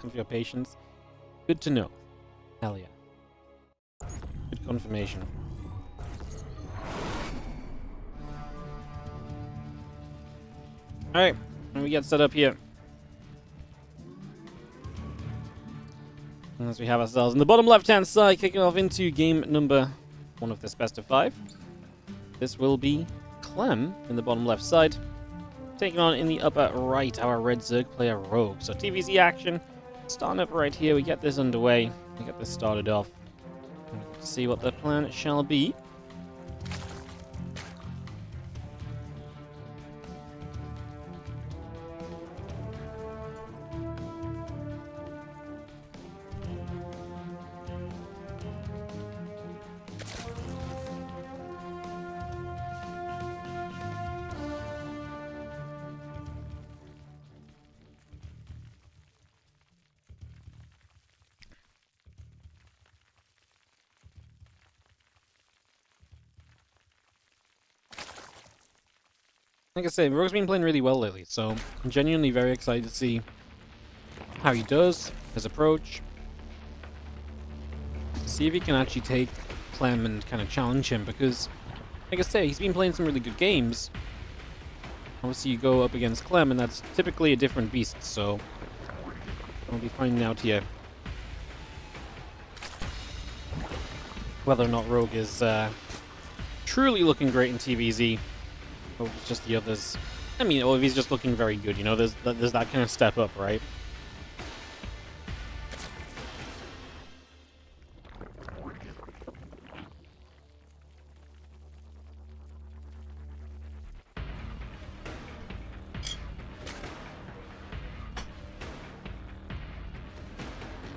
welcome for your patience. Good to know. Hell yeah. Good confirmation. Alright, and we get set up here. As we have ourselves in the bottom left-hand side, kicking off into game number 1 of this best of 5. This will be Clem in the bottom left side, taking on in the upper right our red Zerg player Rogue. So TvZ action, starting up right here. We get this underway, we get this started off. See what the plan shall be. Like I say, Rogue's been playing really well lately, so I'm genuinely very excited to see how he does, his approach. See if he can actually take Clem and kind of challenge him, because, like I say, he's been playing some really good games. Obviously, you go up against Clem, and that's typically a different beast, so I'll be finding out here whether or not Rogue is truly looking great in TvZ. Or if it's just the others. I mean, or if he's just looking very good, you know, there's that kind of step up, right?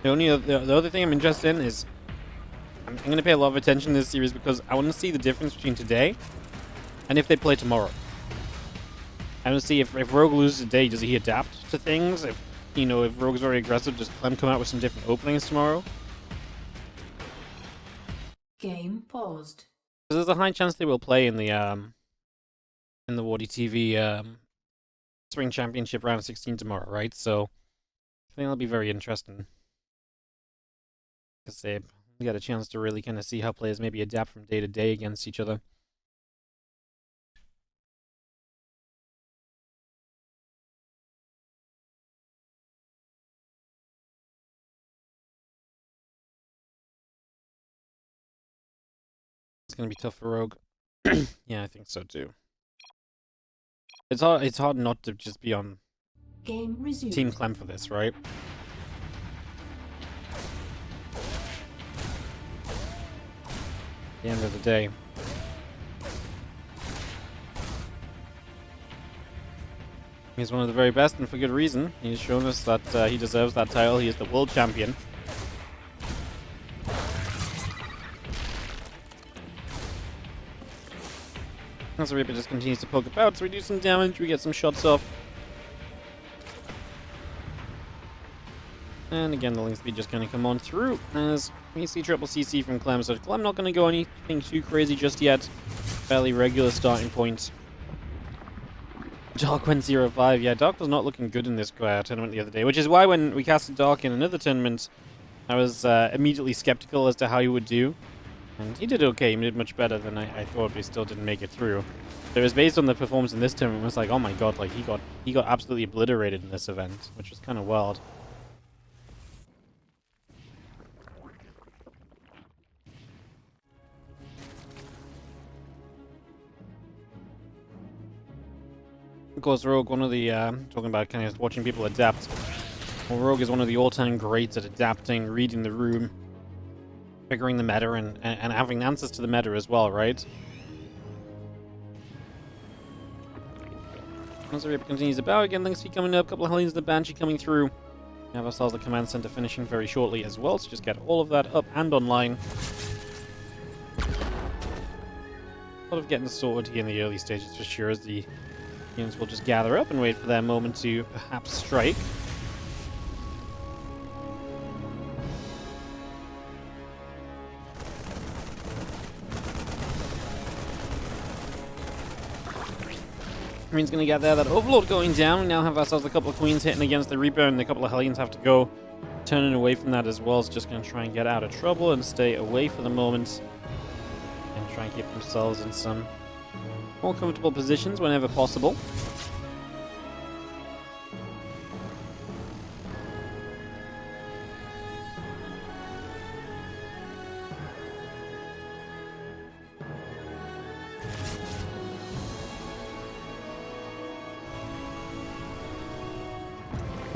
The other thing I'm interested in is I'm going to pay a lot of attention to this series because I want to see the difference between today and if they play tomorrow. I want to see if Rogue loses today, does he adapt to things? If, you know, if Rogue's very aggressive, does Clem come out with some different openings tomorrow? Game paused. Because there's a high chance they will play in the WardiTV Spring Championship round 16 tomorrow, right? So I think that'll be very interesting. Because they get a chance to really kind of see how players maybe adapt from day to day against each other. It's gonna be tough for Rogue. Yeah, I think so too. It's hard not to just be on Game resumed. Team Clem for this, right? At the end of the day. He's one of the very best, and for good reason. He's shown us that he deserves that title. He is the world champion. As the Reaper just continues to poke about, so we do some damage, we get some shots off. And again, the link speed just going to come on through as we see triple CC from Clem. So Clem not going to go anything too crazy just yet. Fairly regular starting point. Dark went 0-5. Yeah, Dark was not looking good in this tournament the other day, which is why when we casted Dark in another tournament, I was immediately skeptical as to how he would do. And he did okay, he did much better than I thought, but he still didn't make it through. So it was based on the performance in this tournament, it was like, oh my god, like he got absolutely obliterated in this event, which was kind of wild. Of course, Rogue, one of the, talking about kind of watching people adapt. Well, Rogue is one of the all-time greats at adapting, reading the room, figuring the meta, and having answers to the meta as well, right? As the Reaper continues about, again, things keep coming up, a couple of Hellions, the Banshee coming through. We have ourselves the command center finishing very shortly as well, so just get all of that up and online. A lot of getting sorted here in the early stages for sure, as the units will just gather up and wait for their moment to perhaps strike. Queen's gonna get there, that Overlord going down. We now have ourselves a couple of Queens hitting against the Reaper, and a couple of Hellions have to go. turning away from that as well. Is just going to try and get out of trouble and stay away for the moment. And try and keep themselves in some more comfortable positions whenever possible.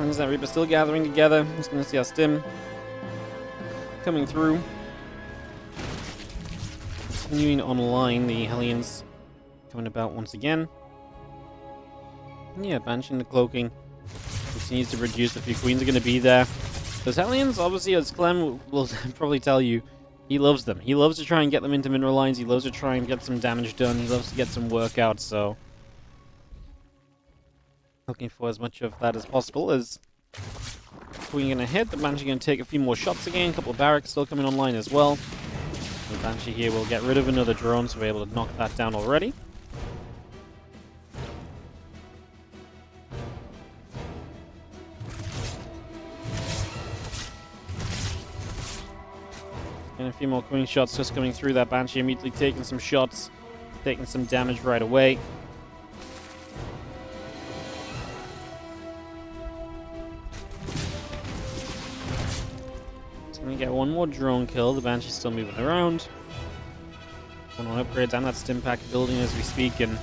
Is that Reaper still gathering together? Just going to see our stim coming through. Continuing online, the Hellions coming about once again. And yeah, banishing the cloaking continues to reduce. A few queens are going to be there. Those Hellions, obviously, as Clem will probably tell you, he loves them. He loves to try and get them into mineral lines. He loves to try and get some damage done. He loves to get some work out, so looking for as much of that as possible. As Queen going to hit, the Banshee going to take a few more shots again. A couple of barracks still coming online as well. The Banshee here will get rid of another drone, so we're able to knock that down already. And a few more Queen shots just coming through. That Banshee immediately taking some shots, taking some damage right away. We get one more drone kill. The Banshee's still moving around. One on upgrades and that stim pack building as we speak. And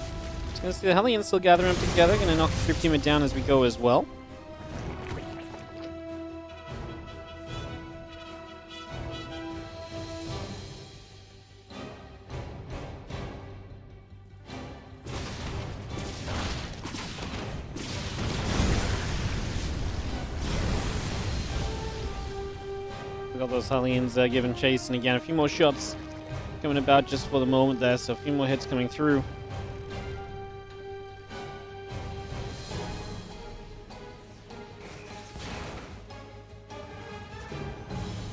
just gonna see the Hellions still gathering up together. Gonna knock the creep team down as we go as well. Got those Hellions giving chase, and again a few more shots coming about just for the moment there, so a few more hits coming through.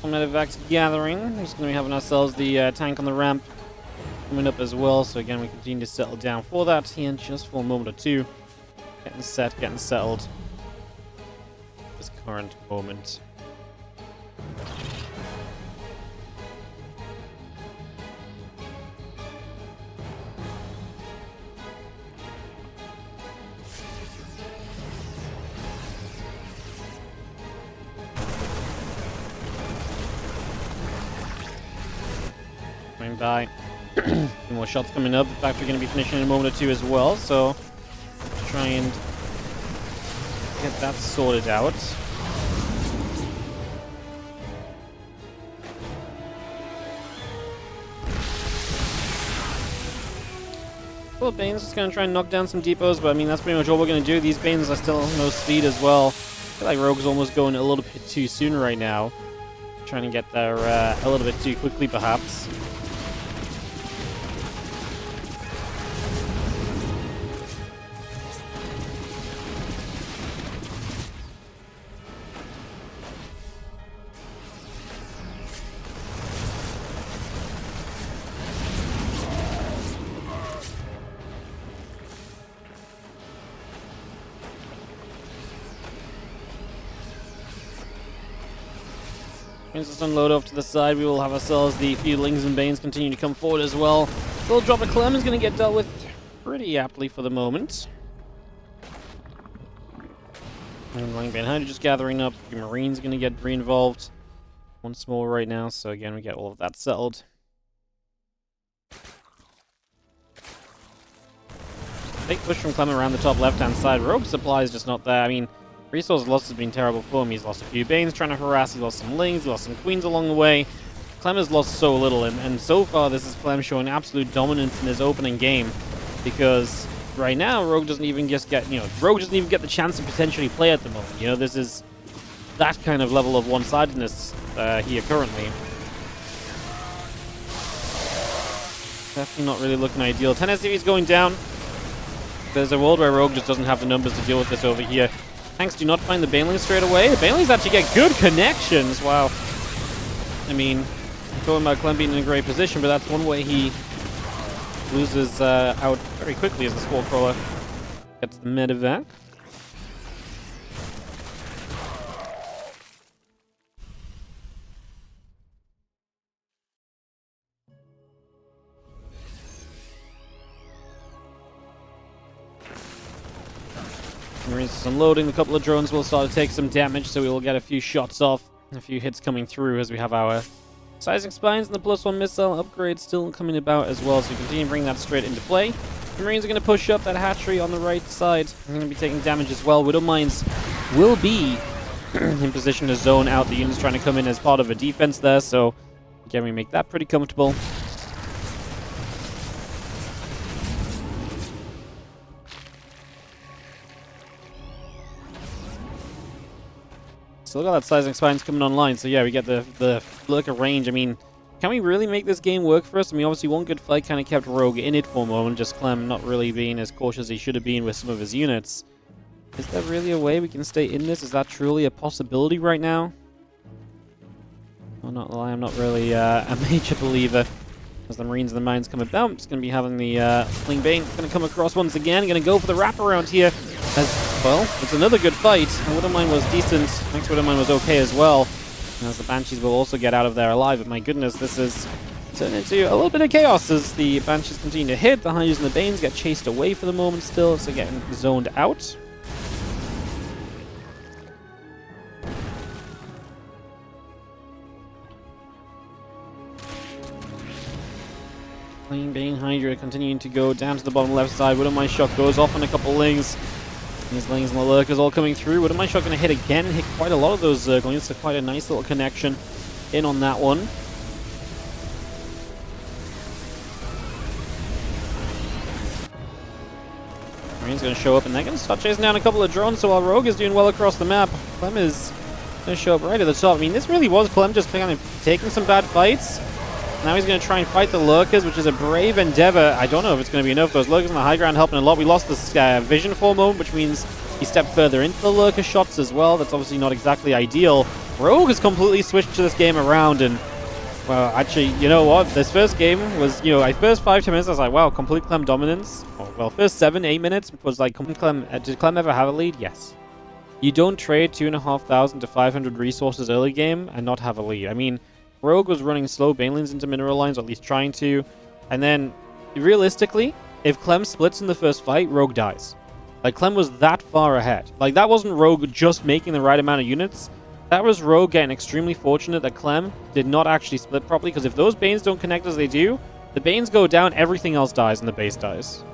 Medevac's gathering. We're just going to be having ourselves the tank on the ramp coming up as well, so again we continue to settle down for that here just for a moment or two. Getting set, getting settled. This current moment. Die. More shots coming up. The factory going to be finishing in a moment or two as well, so try and get that sorted out. Well, Bane's just going to try and knock down some depots, but I mean that's pretty much all we're going to do. These Banes are still no speed as well. I feel like Rogue's almost going a little bit too soon right now. Trying to get there a little bit too quickly perhaps. Just unload off to the side. We will have ourselves the feudlings and Banes continue to come forward as well. Little drop of Clem is going to get dealt with pretty aptly for the moment. And lying behind, just gathering up. The Marines are going to get re-involved once more right now. So again, we get all of that settled. Big push from Clem around the top left-hand side. Rogue supply is just not there. I mean, resource loss has been terrible for him. He's lost a few Banes trying to harass. He lost some Lings. He lost some Queens along the way. Clem has lost so little. And so far, this is Clem showing absolute dominance in his opening game. Because right now, Rogue doesn't even just get, Rogue doesn't even get the chance to potentially play at the moment. This is that kind of level of one-sidedness here currently. Definitely not really looking ideal. 10 SCV is going down. There's a world where Rogue just doesn't have the numbers to deal with this over here. Tanks do not find the Banelings straight away. The Banelings actually get good connections. Wow. I mean, talking about Clem being in a great position, but that's one way he loses out very quickly as the Spore Crawler gets the medevac. Marines just unloading. A couple of drones will start to take some damage, so we will get a few shots off. A few hits coming through as we have our sizing spines and the +1 missile upgrade still coming about as well. So we continue to bring that straight into play. The Marines are going to push up that hatchery on the right side. They're going to be taking damage as well. Widow Mines will be in position to zone out the units trying to come in as part of a defense there. So again, we make that pretty comfortable. Still got that sizing spines coming online, so yeah, we get the lurker range. I mean, can we really make this game work for us? I mean, obviously one good fight kind of kept Rogue in it for a moment, just Clem not really being as cautious as he should have been with some of his units. Is there really a way we can stay in this? Is that truly a possibility right now? I'll not lie, I'm not really a major believer. As the Marines and the Mines come about, it's going to be having the Fling Bane going to come across once again. Going to go for the wraparound here. As well, it's another good fight. Widow Mine was decent. Next Widow Mine was okay as well. As the Banshees will also get out of there alive. But my goodness, this is turned into a little bit of chaos as the Banshees continue to hit. The Hunters and the Banes get chased away for the moment still, so getting zoned out. Flame Bane Hydra continuing to go down to the bottom left side. Widow Mine shot goes off on a couple lings. These lings and the lurkers all coming through. Widow Mine shot going to hit again and hit quite a lot of those zerglings, so quite a nice little connection in on that one. Marine's going to show up and they're going to start chasing down a couple of drones, so while Rogue is doing well across the map, Clem is going to show up right at the top. I mean, this really was Clem just kind of taking some bad fights. Now he's going to try and fight the lurkers, which is a brave endeavor. I don't know if it's going to be enough. Those lurkers on the high ground helping a lot. We lost this vision for a moment, which means he stepped further into the lurker shots as well. That's obviously not exactly ideal. Rogue has completely switched to this game around, and well, actually, you know what? This first game was, first 5-10 minutes, I was like, wow, complete Clem dominance. Well, first 7-8 minutes was like, Clem. Did Clem ever have a lead? Yes. You don't trade 2,500 to 500 resources early game and not have a lead. I mean, Rogue was running slow banelings into mineral lines, or at least trying to. And then, realistically, if Clem splits in the first fight, Rogue dies. Like, Clem was that far ahead. Like, that wasn't Rogue just making the right amount of units. That was Rogue getting extremely fortunate that Clem did not actually split properly, because if those Banes don't connect as they do, the Banes go down, everything else dies, and the base dies.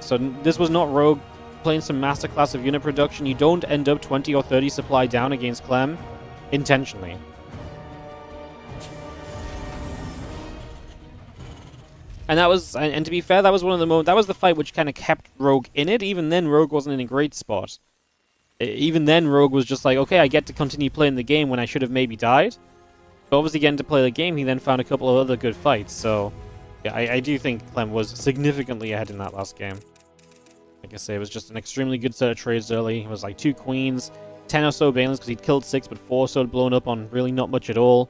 So this was not Rogue playing some masterclass of unit production. You don't end up 20 or 30 supply down against Clem intentionally. And that was, and to be fair, that was one of the that was the fight which kind of kept Rogue in it. Even then, Rogue wasn't in a great spot. Even then, Rogue was just like, okay, I get to continue playing the game when I should have maybe died. But obviously, getting to play the game, he then found a couple of other good fights. So, yeah, I do think Clem was significantly ahead in that last game. Like I say, it was just an extremely good set of trades early. It was like 2 queens, 10 or so banelings because he'd killed 6, but 4 so had blown up on really not much at all.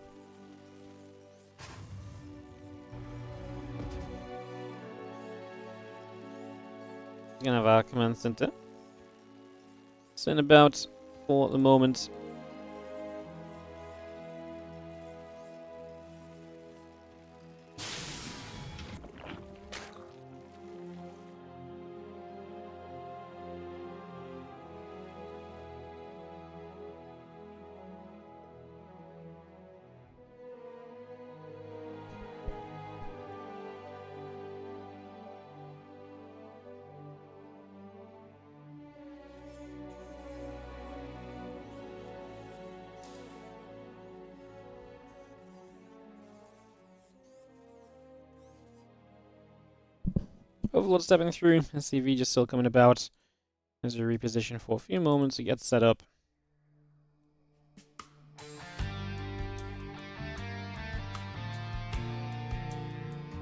We're going to have our command center. Sitting about 4 at the moment. Overlord stepping through, SCV just still coming about. As we reposition for a few moments to get set up.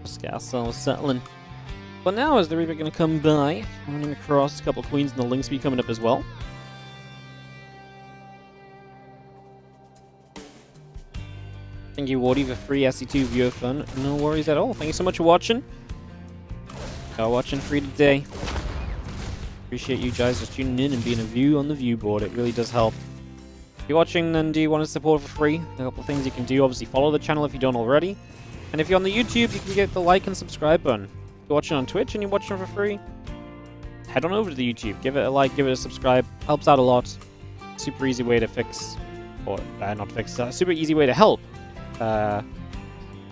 Just get ourselves settling. But now is the Reaper going to come by, running across a couple of queens and the links be coming up as well. Thank you, Wardy, for free SC2 viewer fun. No worries at all. Thank you so much for watching. Watching free today. Appreciate you guys just tuning in and being a view on the viewboard. It really does help. If you're watching and do you want to support for free, a couple of things you can do. Obviously, follow the channel if you don't already. And if you're on the YouTube, you can get the like and subscribe button. If you're watching on Twitch and you're watching for free, head on over to the YouTube. Give it a like, give it a subscribe. Helps out a lot. Super easy way to fix, or not fix, super easy way to help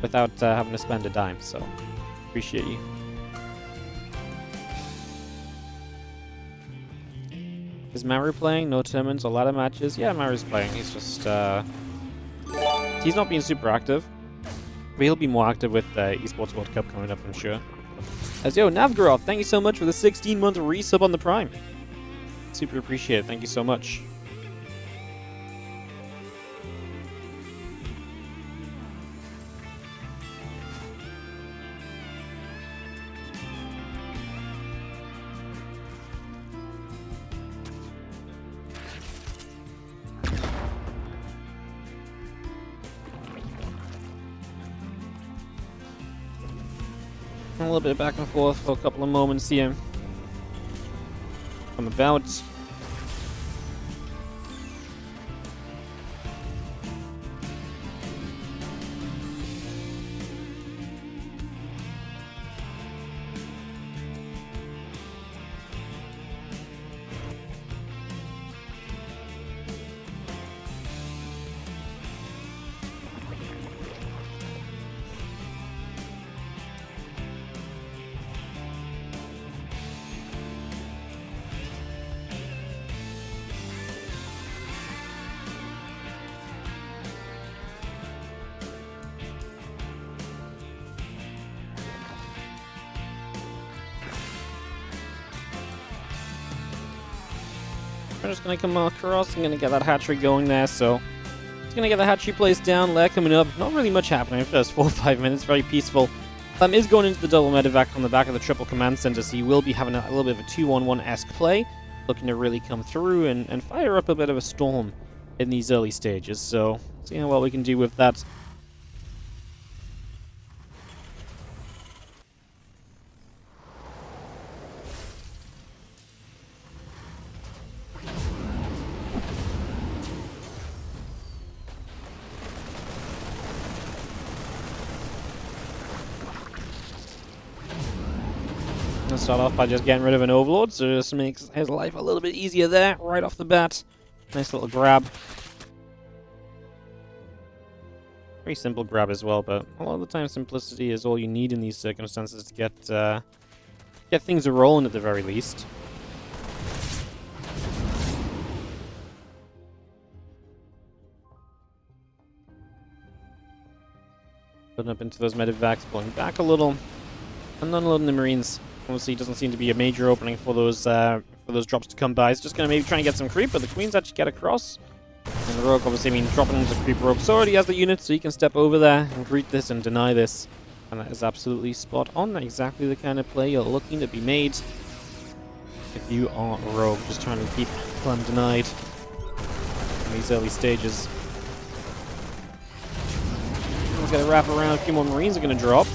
without having to spend a dime. So, appreciate you. Is Maru playing? No tournaments or ladder matches? Yeah, Maru's playing. He's just, he's not being super active. But he'll be more active with eSports World Cup coming up, I'm sure. As yo, Navgaroth, thank you so much for the 16-month resub on the Prime. Super appreciate it. Thank you so much. A little bit back and forth for a couple of moments here. I'm about. I'm just going to come across. I'm going to get that hatchery going there, so just going to get the hatchery placed down. Lair coming up. Not really much happening. First 4 or 5 minutes, very peaceful. Clem is going into the double medevac on the back of the triple command center, so he will be having a little bit of a 2-1-1-esque play, looking to really come through and fire up a bit of a storm in these early stages. So, seeing what we can do with that. Start off by just getting rid of an overlord, so just makes his life a little bit easier there, right off the bat. Nice little grab. Very simple grab as well, but a lot of the time simplicity is all you need in these circumstances to get things rolling at the very least. Putting up into those medevacs, pulling back a little, and unloading the Marines. Obviously, doesn't seem to be a major opening for those drops to come by. It's just going to maybe try and get some creep, but the Queens actually get across. And the Rogue, obviously, dropping into the creep Rogue sword. He has the unit, so he can step over there and greet this and deny this. And that is absolutely spot on. Exactly the kind of play you're looking to be made if you are Rogue. Just trying to keep Clem denied in these early stages. He's going to wrap around. A few more Marines are going to drop.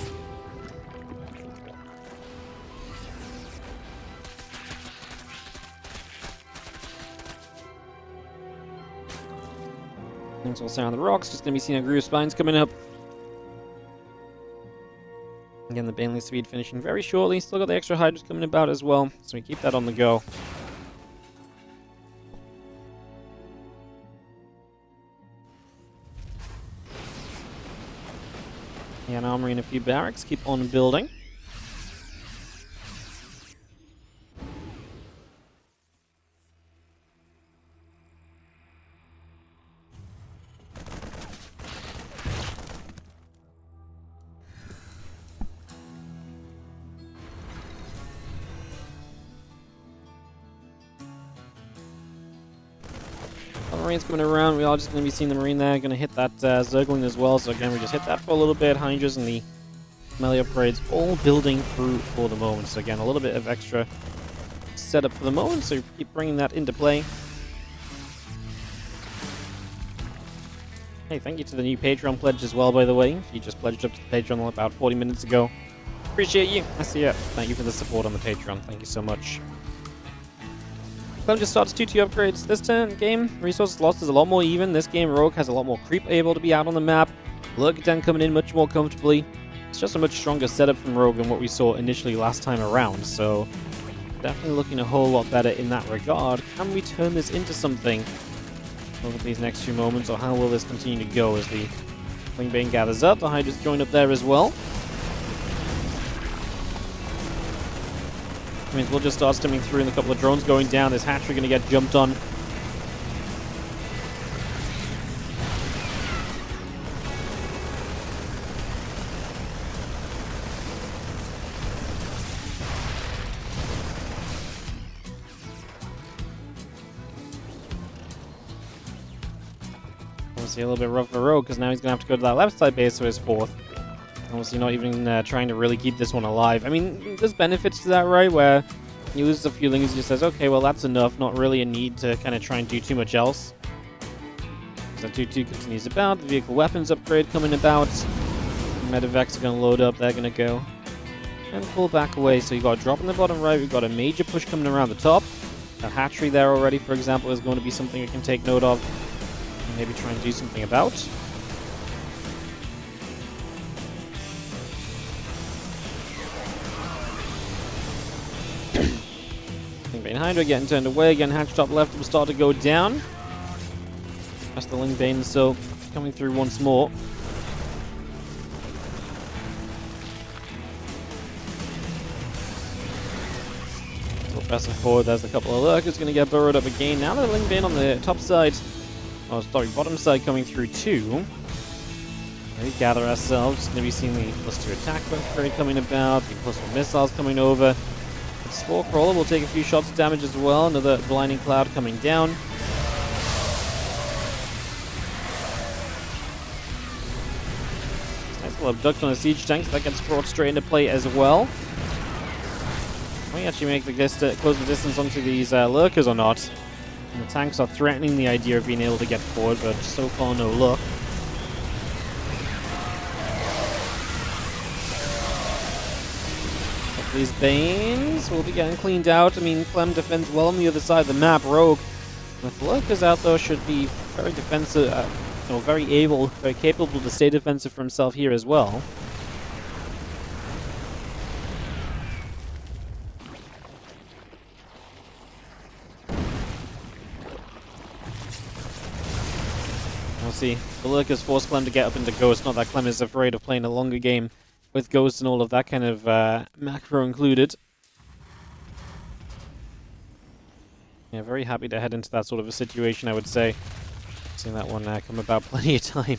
Things all around the rocks. Just going to be seeing a Groove Spines coming up. Again, the Baneling speed finishing very shortly. Still got the extra Hydras coming about as well, so we keep that on the go. Yeah, an armory and a few barracks. Keep on building. Marines coming around. We are just going to be seeing the Marine there. Going to hit that Zergling as well. So again, we just hit that for a little bit. Hydras and the melee upgrades all building through for the moment. So again, a little bit of extra setup for the moment. So keep bringing that into play. Hey, thank you to the new Patreon pledge as well, by the way. You just pledged up to the Patreon about 40 minutes ago. Appreciate you. I see it. Thank you for the support on the Patreon. Thank you so much. Clem just starts 2-2 upgrades this turn. Game resources lost is a lot more even. This game Rogue has a lot more creep able to be out on the map. Lurker Den coming in much more comfortably. It's just a much stronger setup from Rogue than what we saw initially last time around. So definitely looking a whole lot better in that regard. Can we turn this into something over these next few moments, or how will this continue to go as the Lingbane gathers up? The Hydra's joined up there as well. I mean, we'll just start stimming through and a couple of drones going down. This hatchery going to get jumped on. Obviously a little bit rough for Rogue, because now he's going to have to go to that left side base for his fourth. Obviously not even trying to really keep this one alive. I mean, there's benefits to that, right? Where he loses a few lings, he just says, okay, well, that's enough. Not really a need to kind of try and do too much else. So 2-2 continues about. The vehicle weapons upgrade coming about. Medivacs are going to load up. They're going to go and pull back away. So you got a drop in the bottom right. We've got a major push coming around the top. A hatchery there already, for example, is going to be something we can take note of. And maybe try and do something about. Hydra getting turned away. Again, hatch top left will start to go down. That's the Lingbane, so coming through once more. So pressing forward, there's a couple of lurkers going to get burrowed up again. Now the Lingbane on the top side, oh sorry, bottom side coming through too. We gather ourselves. Going to be seeing the +2 attack upgrade coming about, the +1 missiles coming over. Spore Crawler will take a few shots of damage as well. Another Blinding Cloud coming down. Nice little abduct on the siege tank, so that gets brought straight into play as well. Can we actually make the close the distance onto these lurkers or not? And the tanks are threatening the idea of being able to get forward, but so far no luck. These Banes will be getting cleaned out. I mean, Clem defends well on the other side of the map. Rogue, with lurkers out though, should be very defensive, very capable to stay defensive for himself here as well. We'll see. The lurkers force Clem to get up into Ghost. Not that Clem is afraid of playing a longer game with Ghost and all of that kind of macro included. Yeah, very happy to head into that sort of a situation, I would say. Seeing that one come about plenty of time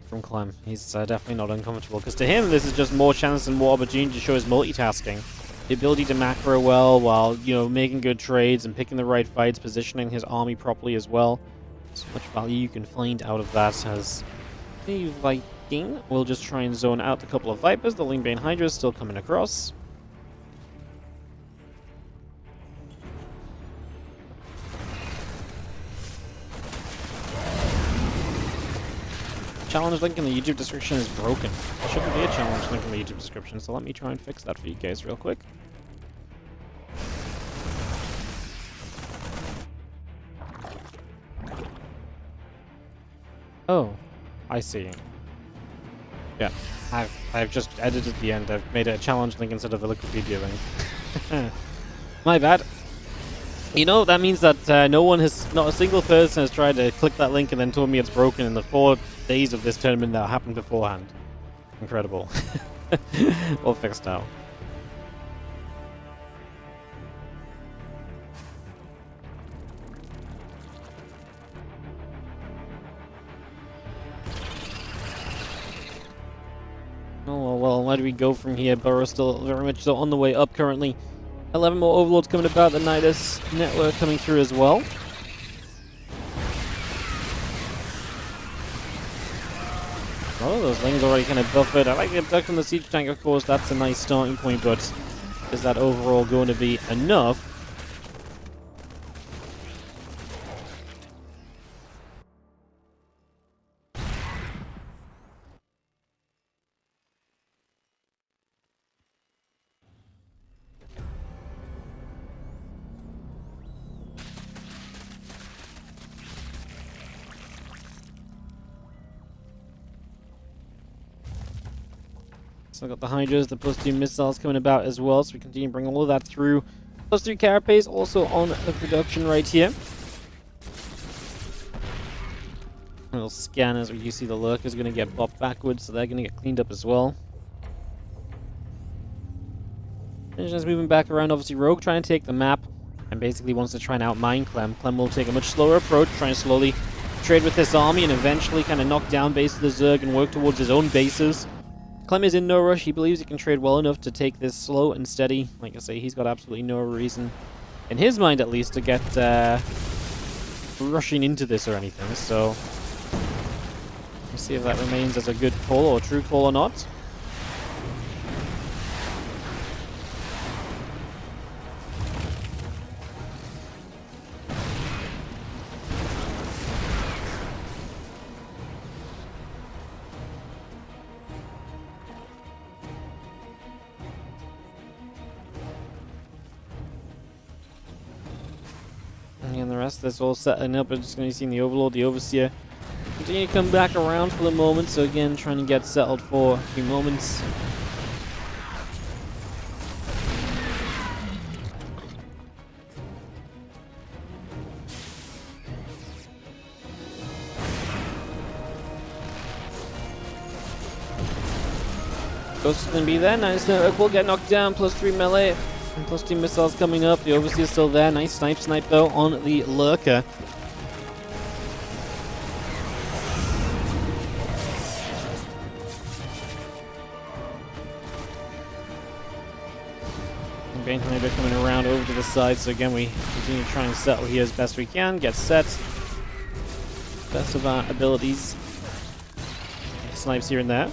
from Clem. He's definitely not uncomfortable, because to him this is just more chance and more opportunity to show his multitasking. The ability to macro well while, making good trades and picking the right fights, positioning his army properly as well. So much value you can find out of that as a Viking. We'll just try and zone out a couple of Vipers. The Lingbane Hydra is still coming across. Challenge link in the YouTube description is broken. There shouldn't be a challenge link in the YouTube description, so let me try and fix that for you guys real quick. Oh, I see. Yeah, I've just edited the end. I've made a challenge link instead of a Wikipedia link. My bad. That means that not a single person has tried to click that link and then told me it's broken in the 4 days of this tournament that happened beforehand. Incredible. All fixed now. Oh, well, where do we go from here? Burrow's still very much so on the way up currently. 11 more Overlords coming about, the Nidus network coming through as well. Oh, those Lings already kind of buffered. I like the abduct on the siege tank, of course. That's a nice starting point, but is that overall going to be enough? So I've got the Hydras, the +2 missiles coming about as well, so we continue to bring all of that through. +3 carapace also on the production right here. A little scan as you see the lurk is going to get popped backwards, so they're going to get cleaned up as well. And just moving back around, obviously Rogue trying to take the map and basically wants to try and outmine Clem. Clem will take a much slower approach, trying to slowly trade with this army and eventually kind of knock down base of the Zerg and work towards his own bases. Clem is in no rush. He believes he can trade well enough to take this slow and steady. Like I say, he's got absolutely no reason, in his mind at least, to get rushing into this or anything. So we'll see if that remains as a good call or a true call or not. And the rest of this all settling up. We're just going to be seeing the Overlord, the Overseer, continue to come back around for the moment. So again, trying to get settled for a few moments. Ghost is going to be there. Nice. Will get knocked down. +3 melee. And +2 missiles coming up. The Overseer is still there. Nice snipe though on the Lurker. And Banehammer coming around over to the side. So again, we continue to try and settle here as best we can. Get set. Best of our abilities. Snipes here and there.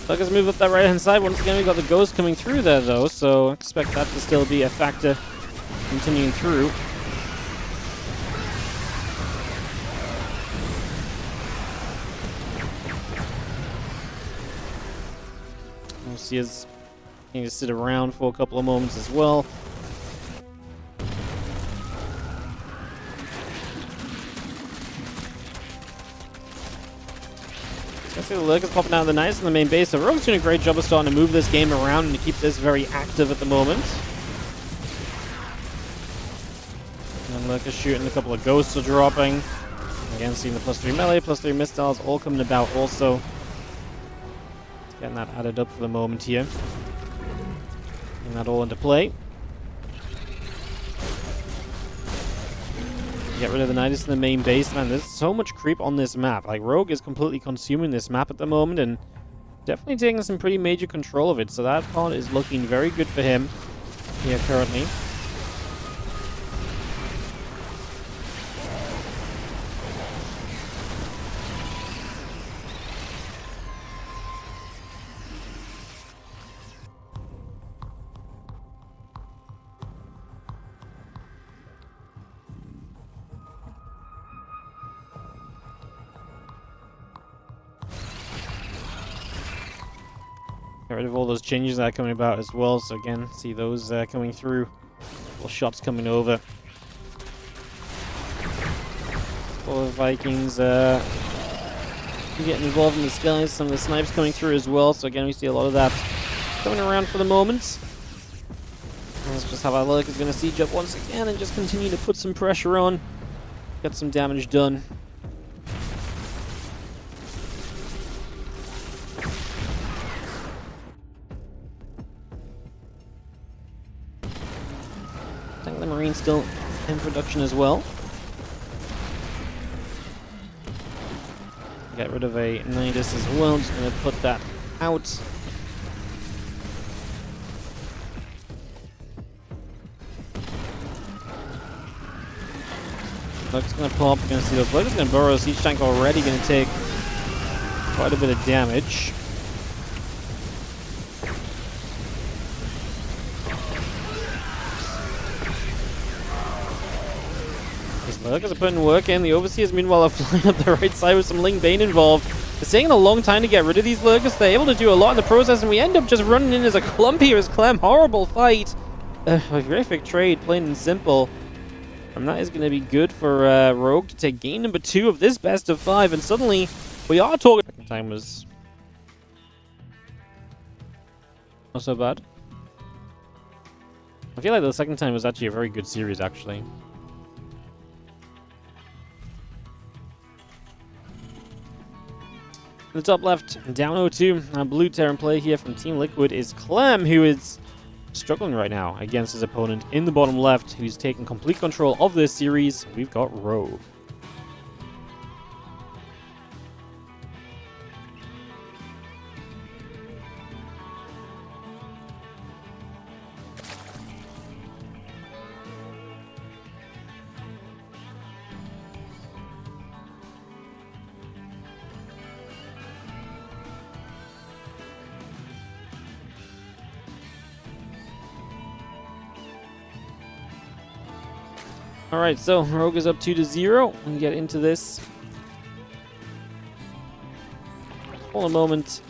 Let's move up that right-hand side. Once again, we've got the Ghost coming through there, though, so expect that to still be a factor continuing through. We'll see us need to sit around for a couple of moments as well. I see the Lurk is popping out of the Knights in the main base, so Rogue's doing a great job of starting to move this game around and to keep this very active at the moment. And Lurk is shooting, a couple of Ghosts are dropping. Again, seeing the +3 melee, +3 missiles all coming about also. Getting that added up for the moment here. Getting that all into play. Get rid of the Nidus in the main base. Man, there's so much creep on this map. Like, Rogue is completely consuming this map at the moment and definitely taking some pretty major control of it. So that part is looking very good for him here currently. Get rid of all those changes that are coming about as well. So again, see those coming through. Little shots coming over. All the Vikings getting involved in the skies. Some of the snipes coming through as well. So again, we see a lot of that coming around for the moment. And that's just how our Lurk is going to siege up once again and just continue to put some pressure on. Get some damage done. The Marine still in production as well. Get rid of a Nidus as well. Just going to put that out. Lurk's gonna pop. We're gonna see those Lurk's gonna burrow. Siege tank already gonna take quite a bit of damage. These Lurkers are putting work in. The Overseers, meanwhile, are flying up the right side with some Ling Bane involved. It's taking a long time to get rid of these Lurkers. They're able to do a lot in the process, and we end up just running in as a clump here as Clem. Horrible fight. A horrific trade, plain and simple. And that is going to be good for Rogue to take game number 2 of this best of 5. And suddenly, we are talking... Second time was... not so bad. I feel like the second time was actually a very good series, actually. In the top left, down 0-2. Blue Terran play here from Team Liquid is Clem, who is struggling right now against his opponent in the bottom left, who's taking complete control of this series. We've got Rogue. Alright, so Rogue is up 2-0. We get into this. Hold a moment.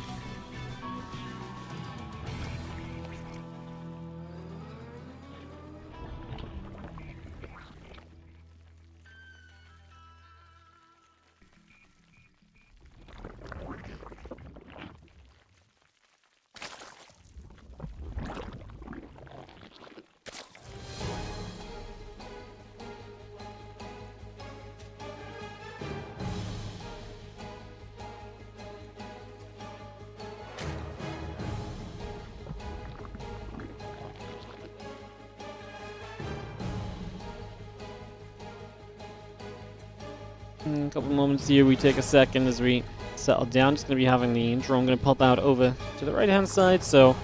A couple moments here, we take a second as we settle down. Just going to be having the drone going to pop out over to the right hand side, so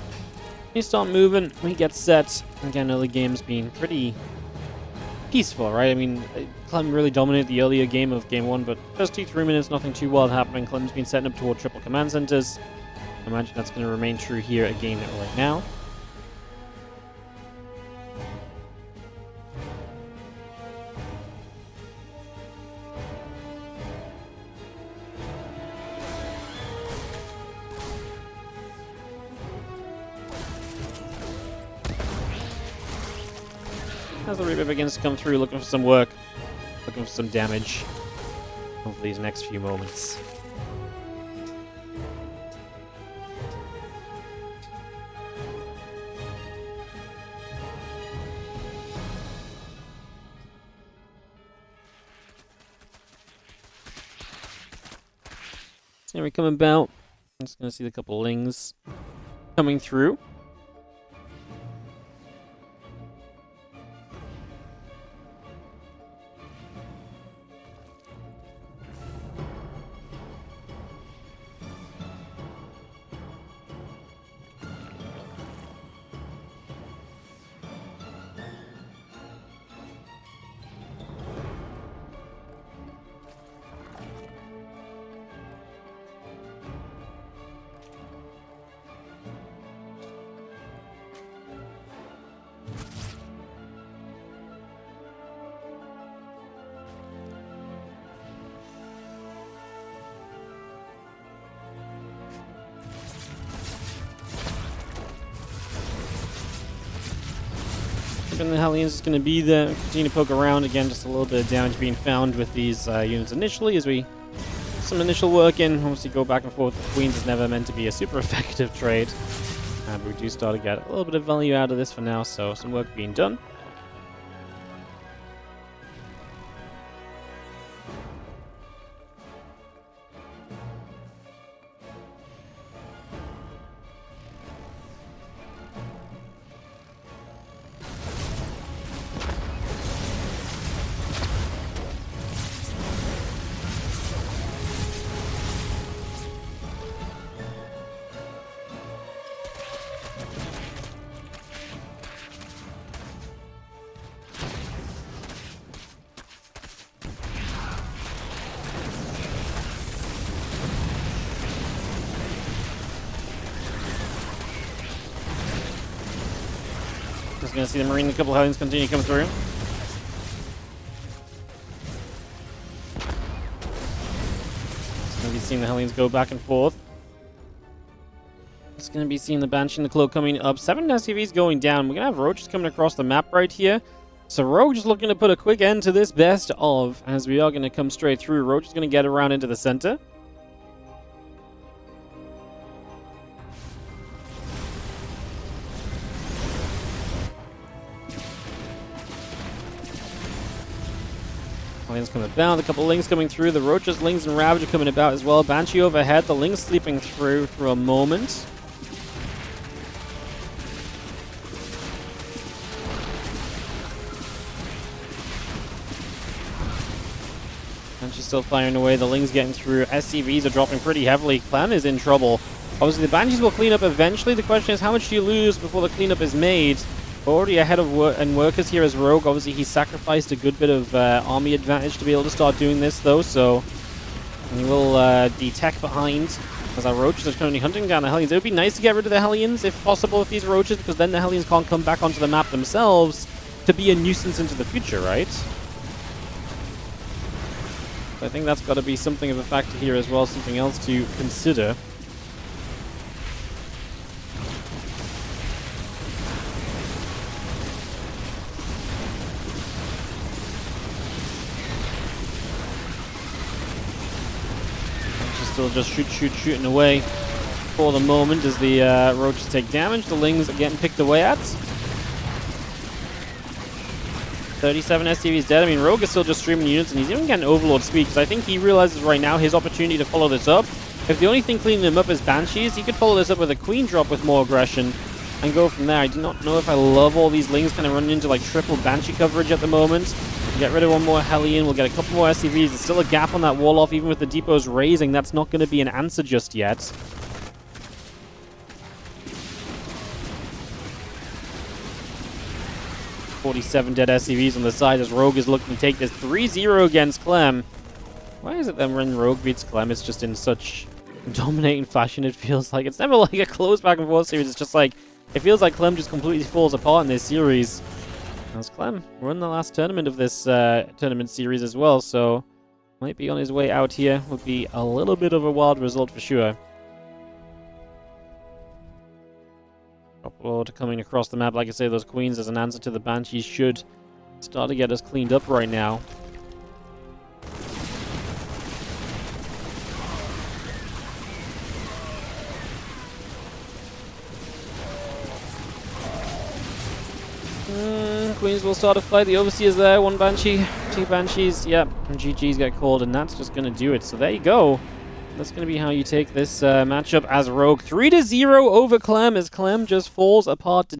we start moving, we get set. Again, early game's been pretty peaceful, right? I mean, Clem really dominated the earlier game of game 1, but first 2-3 minutes, nothing too wild happening. Clem's been setting up toward triple command centers. I imagine that's going to remain true here again right now. As the Reaper begins to come through, looking for some work, looking for some damage over these next few moments. So here we come about. I'm just going to see a couple Lings coming through. And the Hellions is going to be there. Continue to poke around again. Just a little bit of damage being found with these units initially as we do some initial work in. Obviously, go back and forth with Queens is never meant to be a super effective trade, but we do start to get a little bit of value out of this for now. So some work being done. Just going to see the Marine and a couple of Hellions continue to come through. Just going to be seeing the Hellions go back and forth. Just going to be seeing the Banshee and the Cloak coming up. 7 SCVs going down. We're going to have Roaches coming across the map right here. So Rogue just looking to put a quick end to this best of, as we are going to come straight through. Roach is going to get around into the center. Hellions coming about, a couple Lings coming through. The Roaches, Lings, and Ravage are coming about as well. Banshee overhead, the Lings sleeping through for a moment. Banshee's still firing away, the Lings getting through. SCVs are dropping pretty heavily. Clem is in trouble. Obviously, the Banshees will clean up eventually. The question is, how much do you lose before the cleanup is made? We're already ahead of workers here as Rogue. Obviously, he sacrificed a good bit of army advantage to be able to start doing this, though, so he will be tech behind as our Roaches are currently hunting down the Hellions. It would be nice to get rid of the Hellions, if possible, with these Roaches, because then the Hellions can't come back onto the map themselves to be a nuisance into the future, right? So I think that's got to be something of a factor here as well, something else to consider. Still just shooting away for the moment as the Roaches take damage. The Lings are getting picked away at. 37 SCVs dead. I mean, Rogue is still just streaming units, and he's even getting Overlord speed, because I think he realizes right now his opportunity to follow this up. If the only thing cleaning him up is Banshees, he could follow this up with a Queen drop with more aggression and go from there. I do not know if I love all these Lings kind of running into like triple Banshee coverage at the moment. Get rid of one more Hellion, we'll get a couple more SCVs. There's still a gap on that wall off, even with the depots raising. That's not going to be an answer just yet. .47 dead SCVs on the side as Rogue is looking to take this 3-0 against Clem. Why is it that when Rogue beats Clem, it's just in such dominating fashion, it feels like? It's never like a close back and forth series, it's just like, it feels like Clem just completely falls apart in this series. As Clem, we're in the last tournament of this tournament series as well, so might be on his way out here. Would be a little bit of a wild result for sure. Upload coming across the map. Like I say, those Queens as an answer to the Banshees should start to get us cleaned up right now. Queens will start a fight. The Overseer's there. One Banshee, two Banshees. Yep, and GG's get called, and that's just going to do it. So there you go. That's going to be how you take this matchup as Rogue. 3-0 over Clem as Clem just falls apart.